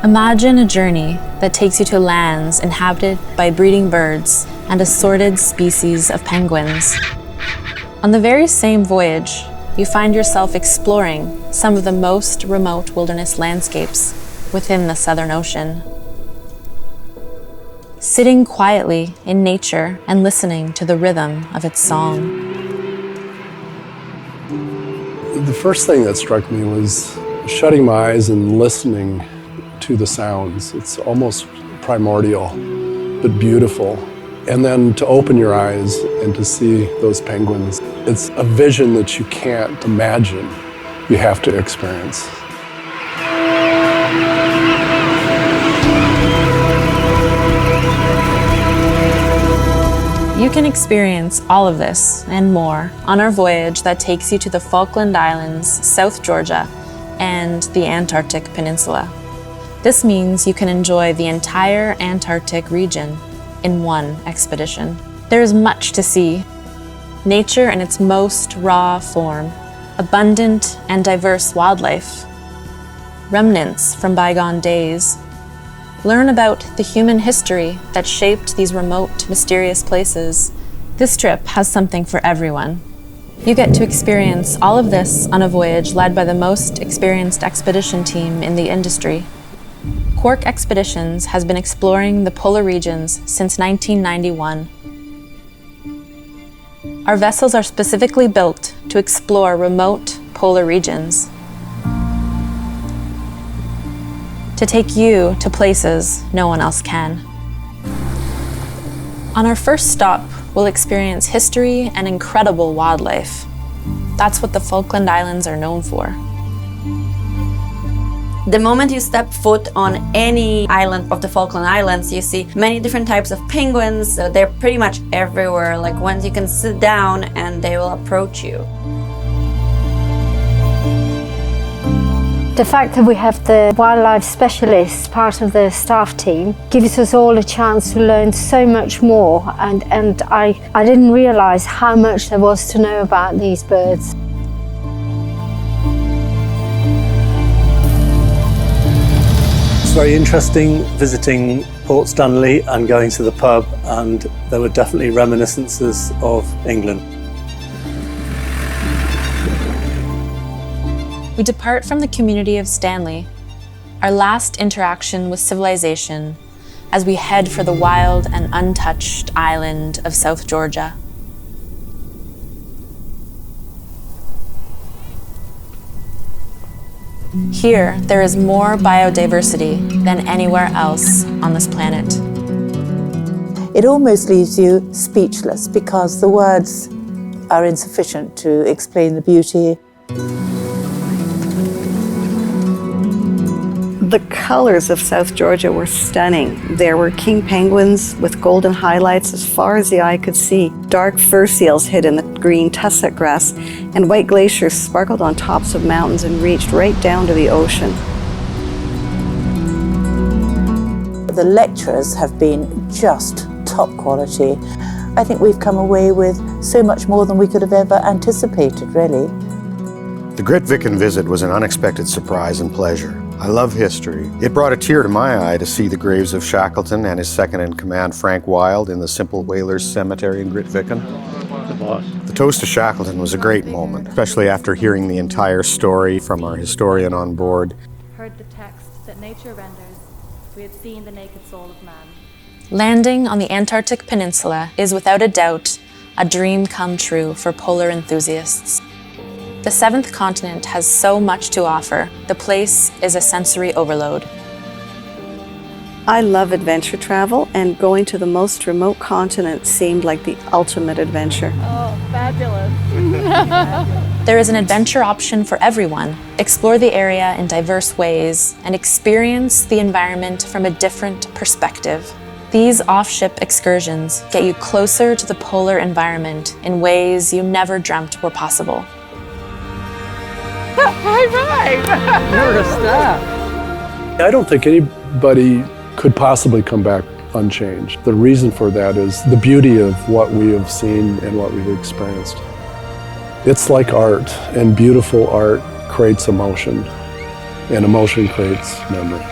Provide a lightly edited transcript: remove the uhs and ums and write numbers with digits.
Imagine a journey that takes you to lands inhabited by breeding birds and assorted species of penguins. On the very same voyage, you find yourself exploring some of the most remote wilderness landscapes within the Southern Ocean. Sitting quietly in nature and listening to the rhythm of its song. The first thing that struck me was shutting my eyes and listening to the sounds. It's almost primordial, but beautiful. And then to open your eyes and to see those penguins, it's a vision that you can't imagine. You have to experience. You can experience all of this and more on our voyage that takes you to the Falkland Islands, South Georgia, and the Antarctic Peninsula. This means you can enjoy the entire Antarctic region in one expedition. There is much to see. Nature in its most raw form, abundant and diverse wildlife, remnants from bygone days. Learn about the human history that shaped these remote, mysterious places. This trip has something for everyone. You get to experience all of this on a voyage led by the most experienced expedition team in the industry. Quark Expeditions has been exploring the polar regions since 1991. Our vessels are specifically built to explore remote polar regions, to take you to places no one else can. On our first stop, we'll experience history and incredible wildlife. That's what the Falkland Islands are known for. The moment you step foot on any island of the Falkland Islands, you see many different types of penguins. So they're pretty much everywhere. Like once you can sit down and they will approach you. The fact that we have the wildlife specialists part of the staff team gives us all a chance to learn so much more, and I didn't realise how much there was to know about these birds. It's very interesting visiting Port Stanley and going to the pub, and there were definitely reminiscences of England. We depart from the community of Stanley, our last interaction with civilization, as we head for the wild and untouched island of South Georgia. Here, there is more biodiversity than anywhere else on this planet. It almost leaves you speechless because the words are insufficient to explain the beauty. The colors of South Georgia were stunning. There were king penguins with golden highlights as far as the eye could see. Dark fur seals hid in the green tussock grass, and white glaciers sparkled on tops of mountains and reached right down to the ocean. The lecturers have been just top quality. I think we've come away with so much more than we could have ever anticipated, really. The Great Viken visit was an unexpected surprise and pleasure. I love history. It brought a tear to my eye to see the graves of Shackleton and his second-in-command Frank Wild in the Simple Whalers Cemetery in Grytviken. The toast to Shackleton was a great moment, especially after hearing the entire story from our historian on board. Heard the text that nature renders, we had seen the naked soul of man. Landing on the Antarctic Peninsula is without a doubt a dream come true for polar enthusiasts. The seventh continent has so much to offer. The place is a sensory overload. I love adventure travel, and going to the most remote continent seemed like the ultimate adventure. Oh, fabulous. There is an adventure option for everyone. Explore the area in diverse ways and experience the environment from a different perspective. These off-ship excursions get you closer to the polar environment in ways you never dreamt were possible. High five! You're a star. I don't think anybody could possibly come back unchanged. The reason for that is the beauty of what we have seen and what we've experienced. It's like art, and beautiful art creates emotion, and emotion creates memory.